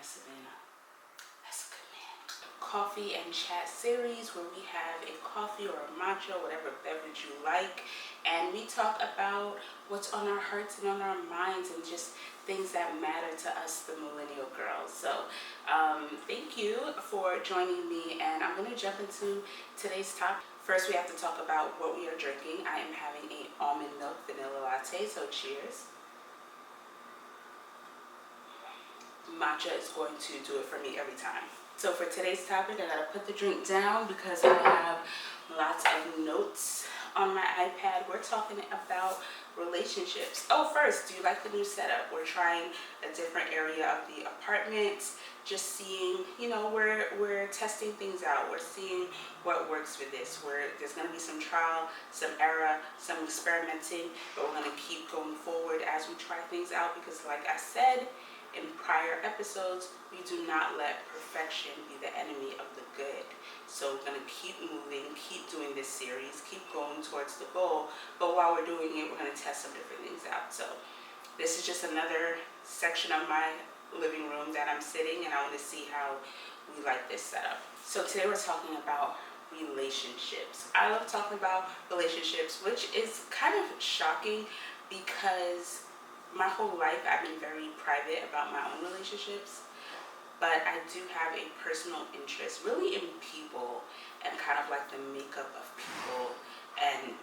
Yes, Savannah. That's a good man. Coffee and chat series where we have a coffee or a matcha, whatever beverage you like, and we talk about what's on our hearts and on our minds and just things that matter to us, the millennial girls. So thank you for joining me, and I'm going to jump into today's topic. First, we have to talk about what we are drinking. I am having a almond milk vanilla latte, so cheers. Matcha is going to do it for me every time. So for today's topic, I gotta put the drink down because I have lots of notes on my iPad. We're talking about relationships. Oh, first, do you like the new setup? We're trying a different area of the apartment, just seeing, we're testing things out. We're seeing what works for this. There's gonna be some trial, some error, some experimenting, but we're gonna keep going forward as we try things out because, like I said in prior episodes, we do not let perfection be the enemy of the good. So we're going to keep moving, keep doing this series, keep going towards the goal. But while we're doing it, we're going to test some different things out. So this is just another section of my living room that I'm sitting, and I want to see how we like this setup. So today we're talking about relationships. I love talking about relationships, which is kind of shocking because my whole life I've been very private about my own relationships, but I do have a personal interest really in people and kind of like the makeup of people and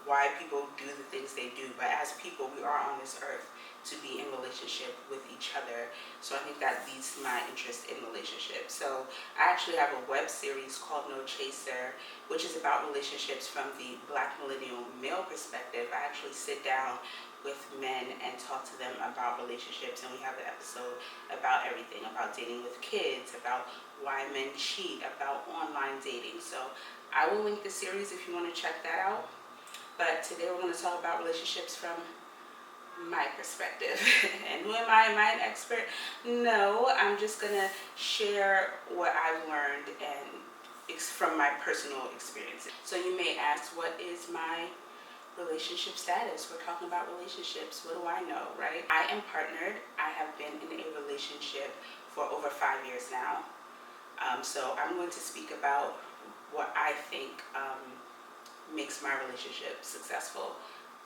why people do the things they do. But as people, we are on this earth to be in relationship with each other. So I think that leads to my interest in relationships. So I actually have a web series called No Chaser, which is about relationships from the Black millennial male perspective. I actually sit down with men and talk to them about relationships, and we have an episode about everything, about dating with kids, about why men cheat, about online dating. So I will link the series if you want to check that out. But today we're going to talk about relationships from my perspective. And who am I? Am I an expert? No, I'm just going to share what I've learned and from my personal experiences. So you may ask, what is my relationship status? We're talking about relationships. What do I know, right? I am partnered. I have been in a relationship for over 5 years now. So I'm going to speak about what I think makes my relationship successful.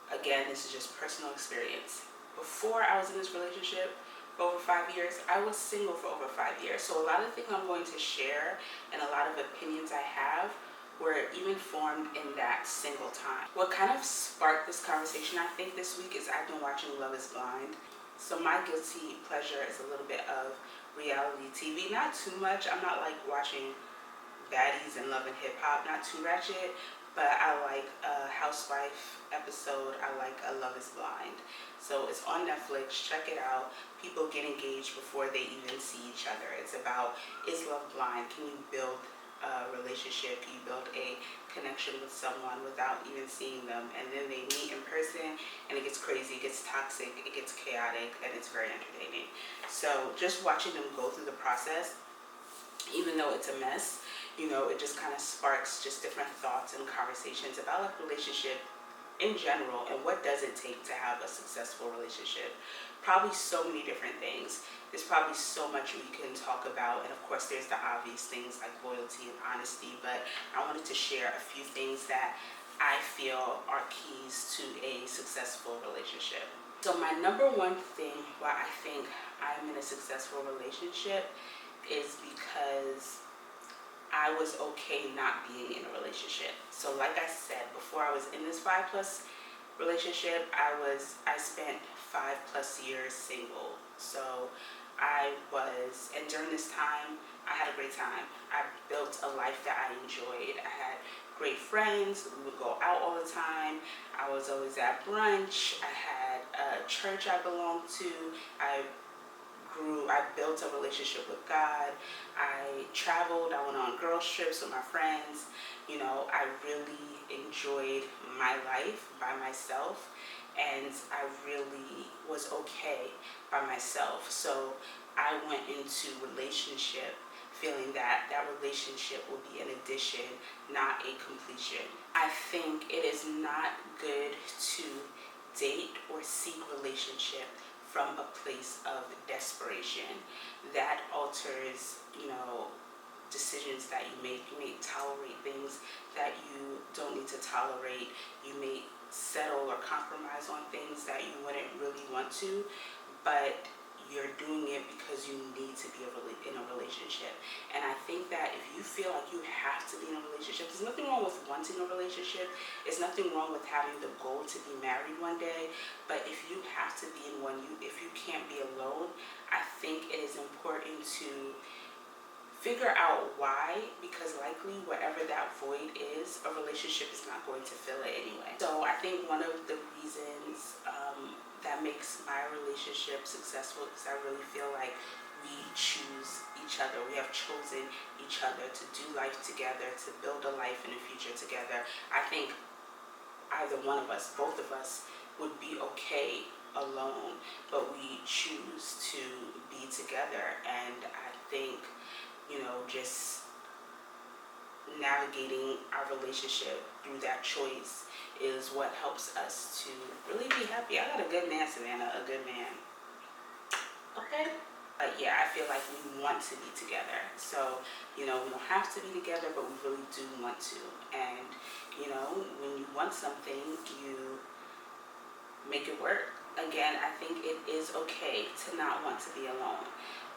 Again, this is just personal experience. Before I was in this relationship for over 5 years, I was single for over 5 years. So a lot of things I'm going to share and a lot of opinions I have were even formed in that single time. What kind of sparked this conversation, I think, this week is I've been watching Love is Blind. So my guilty pleasure is a little bit of reality TV. Not too much. I'm not like watching baddies and Love and Hip Hop, not too ratchet, but I like a housewife episode. I like a Love is Blind. So it's on Netflix. Check it out. People get engaged before they even see each other. It's about, is love blind? Can you build a relationship? Can you build a connection with someone without even seeing them? And then they meet in person and it gets crazy, it gets toxic, it gets chaotic, and it's very entertaining. So just watching them go through the process, even though it's a mess, it just kind of sparks just different thoughts and conversations about like relationship in general and what does it take to have a successful relationship. Probably so many different things. There's probably so much we can talk about, and of course there's the obvious things like loyalty and honesty, but I wanted to share a few things that I feel are keys to a successful relationship. So my number one thing why I think I'm in a successful relationship is because I was okay not being in a relationship. So like I said, before I was in this 5+ relationship, I spent 5+ years single. So and during this time, I had a great time. I built a life that I enjoyed. I had great friends. We would go out all the time. I was always at brunch. I had a church I belonged to. I built a relationship with God. I traveled. I went on girls trips with my friends. I really enjoyed my life by myself, and I really was okay by myself. So I went into relationship feeling that relationship will be an addition, not a completion. I think it is not good to date or seek relationship from a place of desperation. That alters, decisions that you make. You may tolerate things that you don't need to tolerate. You may settle or compromise on things that you wouldn't really want to, but you're doing it because you need to be in a relationship. And I think that if you feel like you have to be in a relationship, there's nothing wrong with wanting a relationship. There's nothing wrong with having the goal to be married one day. But if you have to be in one, if you can't be alone, I think it is important to figure out why, because likely whatever that void is, a relationship is not going to fill it anyway. So I think one of the reasons that makes my relationship successful, because I really feel like we choose each other. We have chosen each other to do life together, to build a life in the future together. I think either one of us, both of us, would be okay alone, but we choose to be together. And I think, just navigating our relationship through that choice is what helps us to really be happy. I got a good man, Savannah, a good man. Okay? But yeah, I feel like we want to be together. So, we don't have to be together, but we really do want to. And, when you want something, you make it work. Again, I think it is okay to not want to be alone,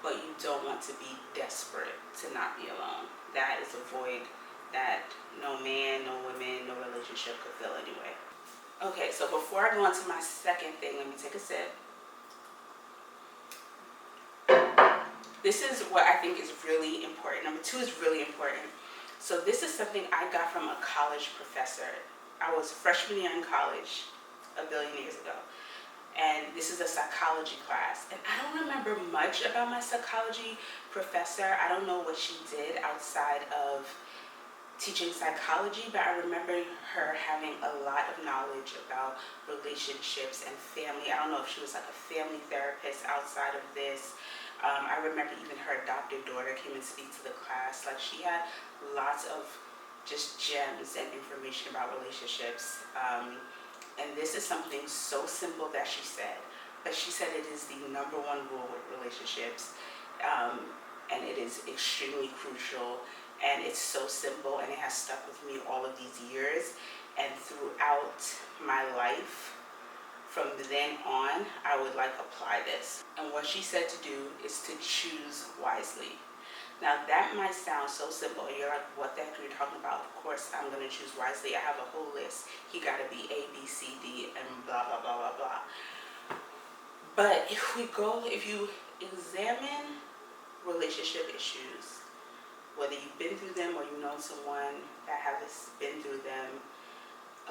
but you don't want to be desperate to not be alone. That is a void that no man, no woman, no relationship could fill anyway. Okay, so before I go on to my second thing, let me take a sip. This is what I think is really important. Number 2 is really important. So this is something I got from a college professor. I was freshman year in college, a billion years ago. And this is a psychology class. And I don't remember much about my psychology professor. I don't know what she did outside of teaching psychology, but I remember her having a lot of knowledge about relationships and family. I don't know if she was like a family therapist outside of this. I remember even her adopted daughter came and speak to the class. Like, she had lots of just gems and information about relationships. And this is something so simple that she said, but she said it is the number 1 rule with relationships, and it is extremely crucial, and it's so simple, and it has stuck with me all of these years, and throughout my life, from then on, I would apply this. And what she said to do is to choose wisely. Now that might sound so simple, and you're like, what the heck are you talking about? Of course I'm going to choose wisely. I have a whole list. He got to be A, B, C, D, and blah, blah, blah, blah, blah. But if you examine relationship issues, whether you've been through them or you know someone that has been through them,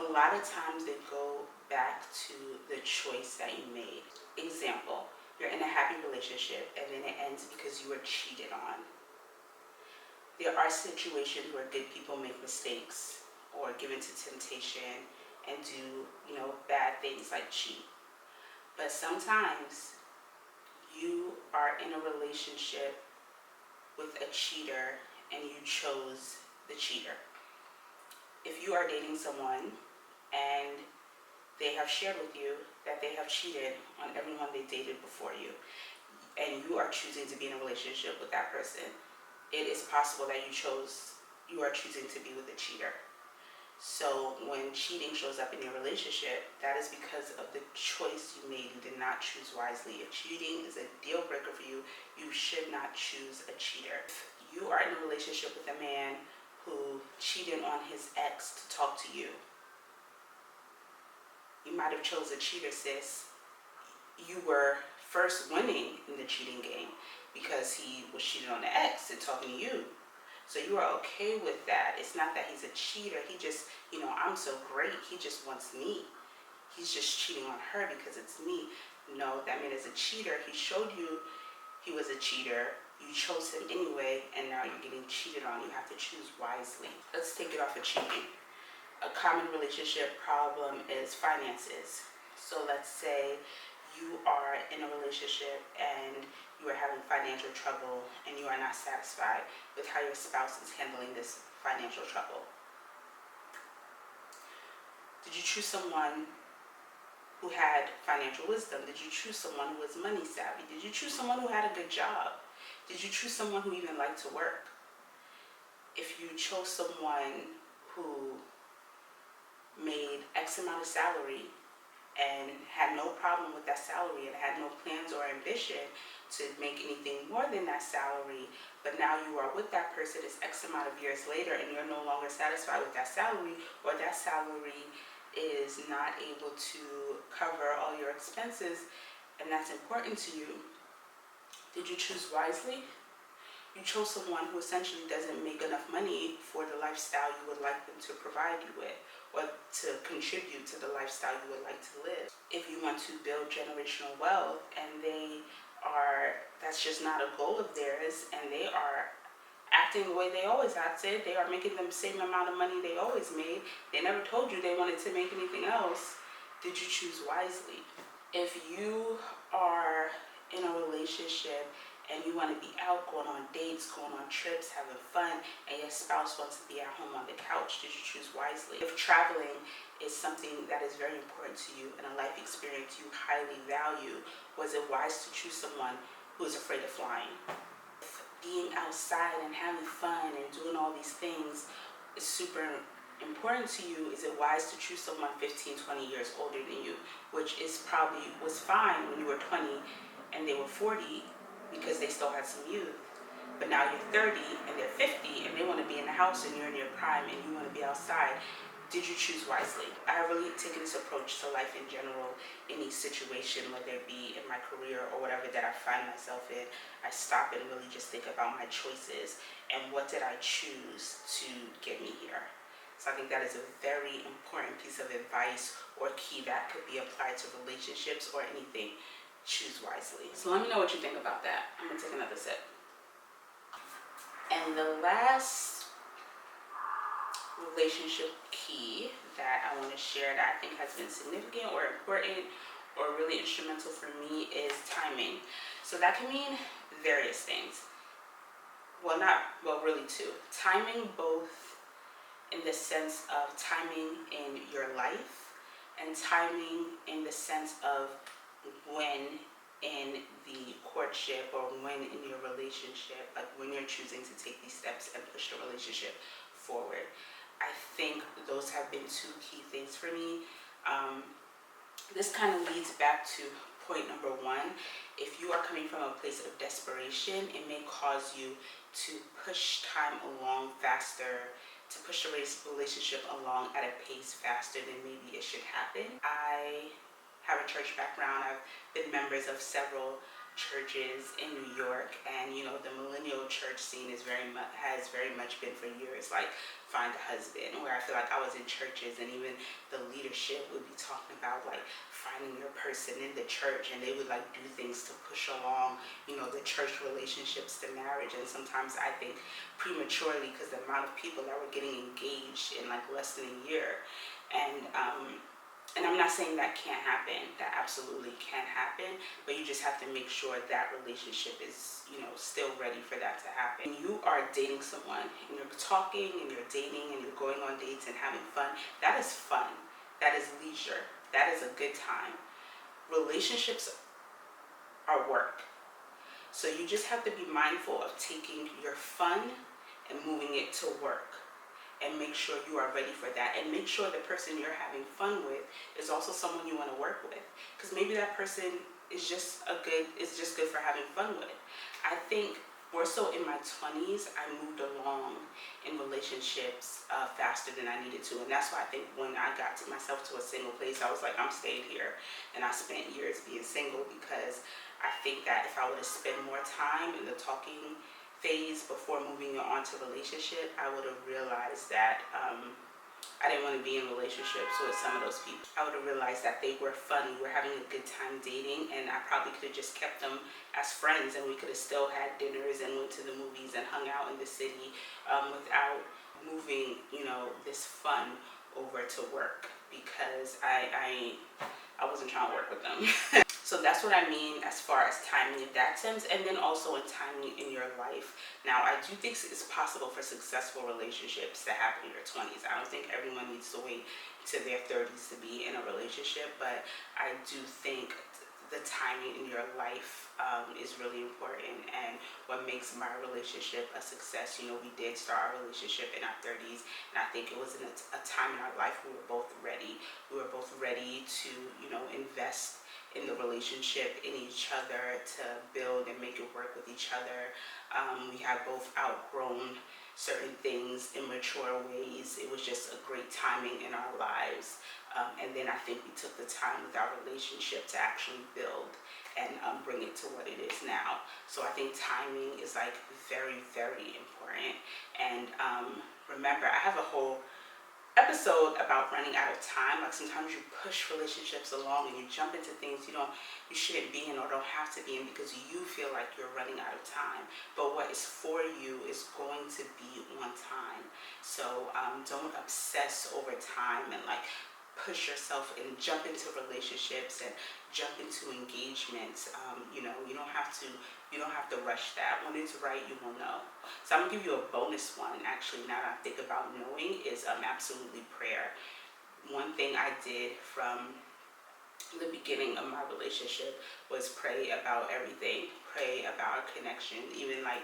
a lot of times they go back to the choice that you made. Example, you're in a happy relationship and then it ends because you were cheated on. There are situations where good people make mistakes or give into temptation and do, bad things like cheat. But sometimes you are in a relationship with a cheater and you chose the cheater. If you are dating someone and they have shared with you that they have cheated on everyone they dated before you, and you are choosing to be in a relationship with that person, it is possible that you are choosing to be with a cheater. So when cheating shows up in your relationship, that is because of the choice you made. You did not choose wisely. If cheating is a deal breaker for you, you should not choose a cheater. If you are in a relationship with a man who cheated on his ex to talk to you, you might have chose a cheater, sis. You were first winning in the cheating game because he was cheating on the ex and talking to you. So you are okay with that. It's not that he's a cheater. He just, I'm so great. He just wants me. He's just cheating on her because it's me. No, that man is a cheater. He showed you he was a cheater. You chose him anyway, and now you're getting cheated on. You have to choose wisely. Let's take it off of cheating. A common relationship problem is finances. So let's say you are in a relationship and you are having financial trouble and you are not satisfied with how your spouse is handling this financial trouble. Did you choose someone who had financial wisdom? Did you choose someone who was money savvy? Did you choose someone who had a good job? Did you choose someone who even liked to work? If you chose someone who made X amount of salary and had no problem with that salary and had no plans or ambition to make anything more than that salary, but now you are with that person is X amount of years later and you're no longer satisfied with that salary, or that salary is not able to cover all your expenses, and that's important to you, did you choose wisely? You chose someone who essentially doesn't make enough money for the lifestyle you would like them to provide you with, or to contribute to the lifestyle you would like to live. If you want to build generational wealth and that's just not a goal of theirs, and they are acting the way they always acted, they are making the same amount of money they always made, they never told you they wanted to make anything else, did you choose wisely? If you are in a relationship and you want to be out, going on dates, going on trips, having fun, and your spouse wants to be at home on the couch, did you choose wisely? If traveling is something that is very important to you and a life experience you highly value, was it wise to choose someone who is afraid of flying? If being outside and having fun and doing all these things is super important to you, is it wise to choose someone 15, 20 years older than you, which is probably was fine when you were 20 and they were 40, because they still had some youth. But now you're 30 and they're 50 and they want to be in the house and you're in your prime and you want to be outside. Did you choose wisely? I really taken this approach to life in general, any situation, whether it be in my career or whatever that I find myself in. I stop and really just think about my choices and what did I choose to get me here. So I think that is a very important piece of advice or key that could be applied to relationships or anything. Choose wisely. So let me know what you think about that. I'm gonna take another sip. And the last relationship key that I want to share that I think has been significant or important or really instrumental for me is timing. So that can mean various things. Well, really two. Timing, both in the sense of timing in your life and timing in the sense of when in the courtship or when in your relationship, like when you're choosing to take these steps and push the relationship forward. I think those have been two key things for me. This kind of leads back to point number one. If you are coming from a place of desperation, it may cause you to push time along faster, to push the relationship along at a pace faster than maybe it should happen. I have a church background. I've been members of several churches in New York, and the millennial church scene has very much been for years like Find a Husband, where I feel like I was in churches and even the leadership would be talking about like finding your person in the church, and they would like do things to push along the church relationships to marriage, and sometimes I think prematurely because the amount of people that were getting engaged in like less than a year. And I'm not saying that can't happen. That absolutely can happen, but you just have to make sure that relationship is, still ready for that to happen. When you are dating someone and you're talking and you're dating and you're going on dates and having fun, that is fun. That is leisure. That is a good time. Relationships are work. So you just have to be mindful of taking your fun and moving it to work. And make sure you are ready for that, and make sure the person you're having fun with is also someone you want to work with, because maybe that person is just good for having fun with. I think more so in my 20s, I moved along in relationships faster than I needed to, and that's why I think when I got myself to a single place, I was like, I'm staying here, and I spent years being single, because I think that if I would have spent more time in the talking phase before moving on to relationship, I would have realized that I didn't want to be in relationships with some of those people. I would have realized that they were fun, we were having a good time dating, and I probably could have just kept them as friends, and we could have still had dinners and went to the movies and hung out in the city without moving, this fun over to work, because I wasn't trying to work with them. So that's what I mean as far as timing in that sense, and then also in timing in your life. Now, I do think it's possible for successful relationships to happen in your 20s. I don't think everyone needs to wait to their 30s to be in a relationship, but I do think the timing in your life is really important, and what makes my relationship a success. You know, we did start our relationship in our 30s, and I think it was in a time in our life we were both ready. We were both ready to, you know, invest in the relationship, in each other, to build and make it work with each other. We have both outgrown certain things in mature ways. It was just a great timing in our lives. And then I think we took the time with our relationship to actually build and bring it to what it is now. So I think timing is like very, very important. And remember, I have a whole episode about running out of time. Like sometimes you push relationships along and you jump into things you shouldn't be in or don't have to be in because you feel like you're running out of time. But what is for you is going to be on time. So don't obsess over time and like push yourself and jump into relationships and jump into engagements. You know, you don't have to rush that. When it's right, you will know. So I'm gonna give you a bonus one actually, now that I think about knowing, is absolutely prayer. One thing I did from the beginning of my relationship was pray about everything, pray about our connection. Even like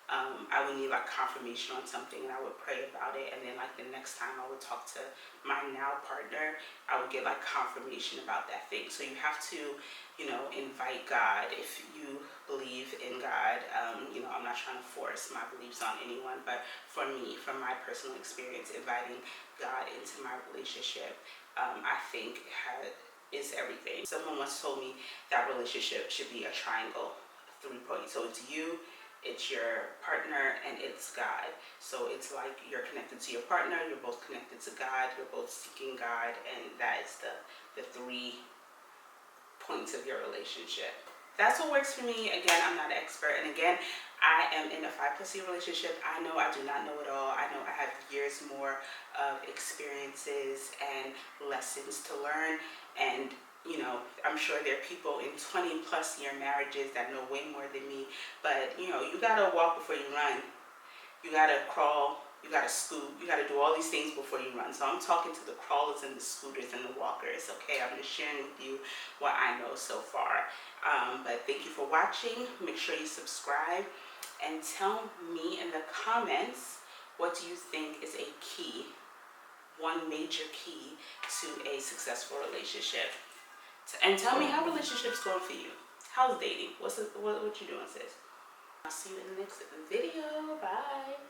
I would need like confirmation on something and I would pray about it, and then like the next time I would talk to my now partner, I would get like confirmation about that thing. So you have to, you know, invite God if you believe in God. You know, I'm not trying to force my beliefs on anyone, but for me, from my personal experience, inviting God into my relationship, I think is everything. Someone once told me that relationship should be a triangle, 3 points. So it's you, it's your partner, and it's God. So it's like you're connected to your partner, you're both connected to God, you're both seeking God, and that is the 3 points of your relationship. That's what works for me. Again, I'm not an expert, and again, I am in a 5+ year relationship. I know I do not know it all. I know I have years more of experiences and lessons to learn, and you know, I'm sure there are people in 20+ year marriages that know way more than me, but you know, you gotta walk before you run. You gotta crawl, you gotta scoot, you gotta do all these things before you run. So I'm talking to the crawlers and the scooters and the walkers, okay? I'm just sharing with you what I know so far. But thank you for watching. Make sure you subscribe and tell me in the comments, what do you think is a key, one major key to a successful relationship? And tell me how relationships going for you. How's dating? What you doing, sis? I'll see you in the next video. Bye.